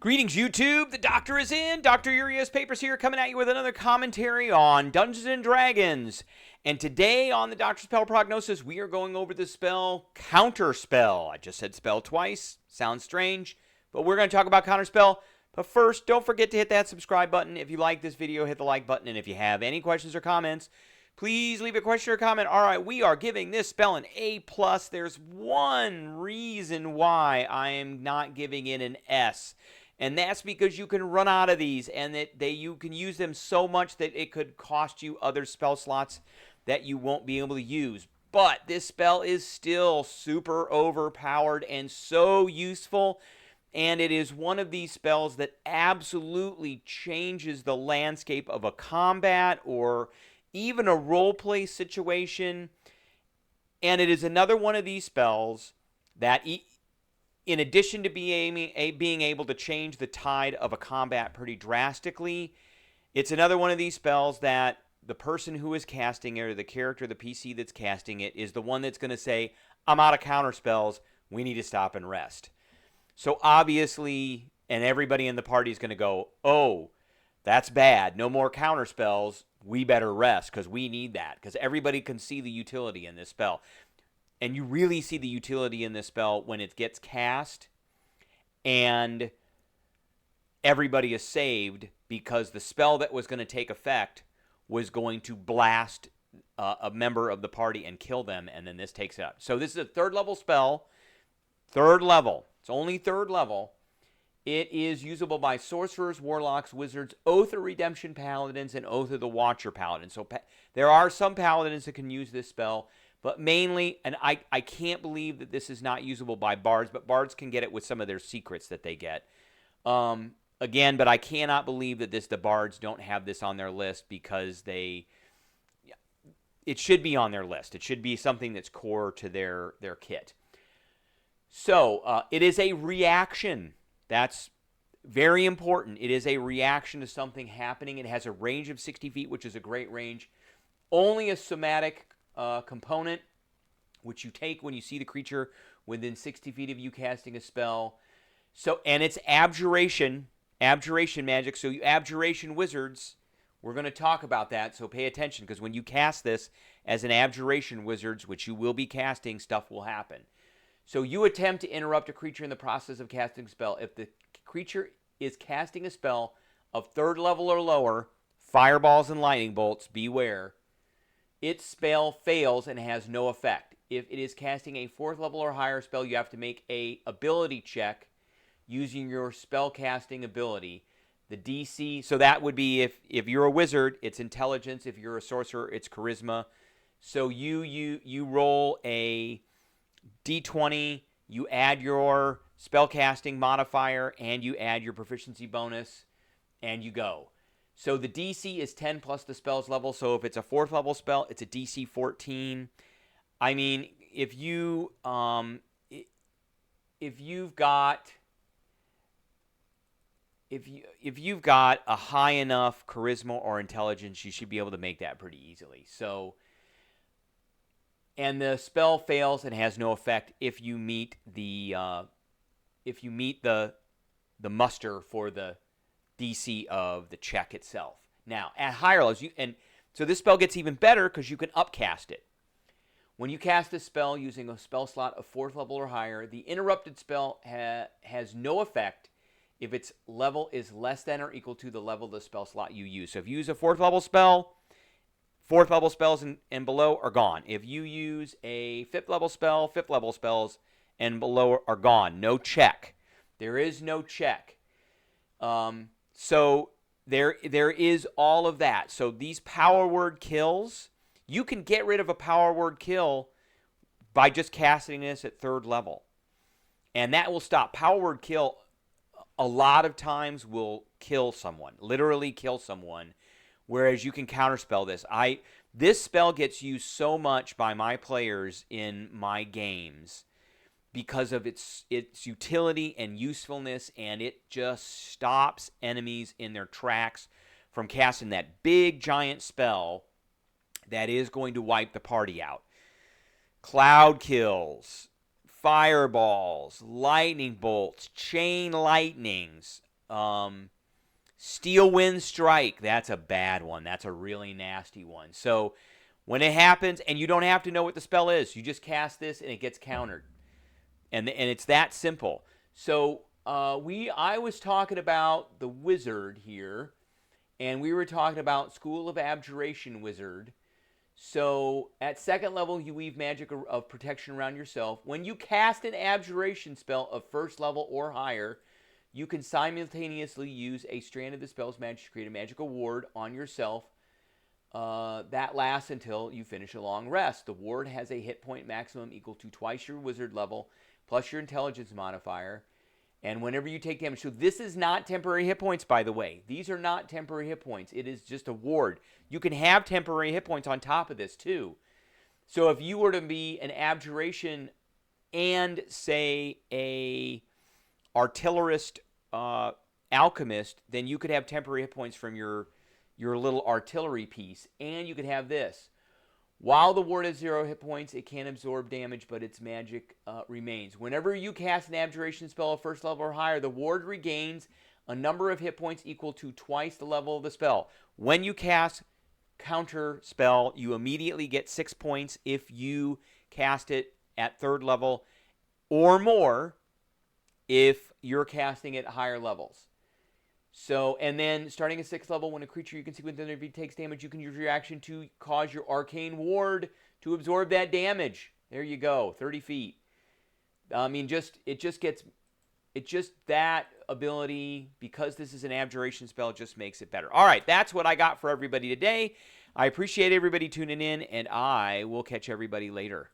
Greetings, YouTube. The Doctor is in. Dr. Urias Papers here, coming at you with another commentary on Dungeons & Dragons. And today on the Doctor Spell Prognosis, we are going over the spell Counterspell. I just said spell twice. Sounds strange, but we're going to talk about Counterspell. But first, don't forget to hit that subscribe button. If you like this video, hit the like button. And if you have any questions or comments, please leave a question or comment. All right, we are giving this spell an A+. There's one reason why I am not giving it an S. And that's because you can run out of these, and you can use them so much that it could cost you other spell slots that you won't be able to use. But this spell is still super overpowered and so useful, and it is one of these spells that absolutely changes the landscape of a combat or even a roleplay situation. And it is another one of these spells that, in addition to being able to change the tide of a combat pretty drastically, it's another one of these spells that the person who is casting it, or the character, the PC that's casting it, is the one that's going to say, I'm out of counter spells, we need to stop and rest. So obviously, and everybody in the party is going to go, oh, that's bad, no more counter spells, we better rest, because we need that, because everybody can see the utility in this spell. And you really see the utility in this spell when it gets cast and everybody is saved, because the spell that was going to take effect was going to blast a member of the party and kill them, and then this takes it out. So this is a third level spell. Third level. It's only third level. It is usable by sorcerers, warlocks, wizards, Oath of Redemption paladins, and Oath of the Watcher paladins. So there are some paladins that can use this spell. But mainly, and I can't believe that this is not usable by bards, but bards can get it with some of their secrets that they get. Again, but I cannot believe that the bards don't have this on their list, because it should be on their list. It should be something that's core to their kit. So, it is a reaction. That's very important. It is a reaction to something happening. It has a range of 60 feet, which is a great range. Only a somatic component, which you take when you see the creature within 60 feet of you casting a spell. So, and it's abjuration magic. So you abjuration wizards, we're going to talk about that. So pay attention, because when you cast this as an abjuration wizards, which you will be casting, stuff will happen. So you attempt to interrupt a creature in the process of casting a spell. If the creature is casting a spell of third level or lower, fireballs and lightning bolts, beware. Its spell fails and has no effect. If it is casting a fourth level or higher spell, you have to make a ability check using your spell casting ability. The DC, so that would be if you're a wizard, it's intelligence. If you're a sorcerer, it's charisma. So you roll a D20, you add your spell casting modifier, and you add your proficiency bonus, and you go. So the DC is 10 plus the spell's level. So if it's a fourth level spell, it's a DC 14. I mean, if you've got a high enough charisma or intelligence, you should be able to make that pretty easily. So, and the spell fails and has no effect if you meet the muster for the DC of the check itself. Now, at higher levels, so this spell gets even better because you can upcast it. When you cast this spell using a spell slot of fourth level or higher, the interrupted spell has no effect if its level is less than or equal to the level of the spell slot you use. So if you use a fourth level spell, fourth level spells and below are gone. If you use a fifth level spells and below are gone. No check. There is no check. So there is all of that. So these power word kills, you can get rid of a power word kill by just casting this at third level. And that will stop. Power word kill a lot of times will kill someone, literally kill someone, whereas you can counterspell this. This spell gets used so much by my players in my games because of its utility and usefulness, and it just stops enemies in their tracks from casting that big giant spell that is going to wipe the party out. Cloud kills, fireballs, lightning bolts, chain lightnings, Steel Wind Strike, that's a bad one. That's a really nasty one. So when it happens, and you don't have to know what the spell is, you just cast this and it gets countered. And it's that simple. So I was talking about the wizard here, and we were talking about School of Abjuration Wizard. So at second level, you weave magic of protection around yourself. When you cast an abjuration spell of first level or higher, you can simultaneously use a strand of the spell's magic to create a magical ward on yourself that lasts until you finish a long rest. The ward has a hit point maximum equal to twice your wizard level plus your intelligence modifier. And whenever you take damage, so this is not temporary hit points, by the way. These are not temporary hit points. It is just a ward. You can have temporary hit points on top of this, too. So if you were to be an abjuration and, say, a artillerist alchemist, then you could have temporary hit points from your little artillery piece. And you could have this. While the ward has 0 hit points, it can absorb damage, but its magic remains. Whenever you cast an abjuration spell of first level or higher, the ward regains a number of hit points equal to twice the level of the spell. When you cast counter spell, you immediately get 6 points if you cast it at third level, or more if you're casting it at higher levels. So, and then starting at 6th level, when a creature you can see within their takes damage, you can use your action to cause your arcane ward to absorb that damage. There you go, 30 feet. I mean, that ability, because this is an abjuration spell, just makes it better. All right, that's what I got for everybody today. I appreciate everybody tuning in, and I will catch everybody later.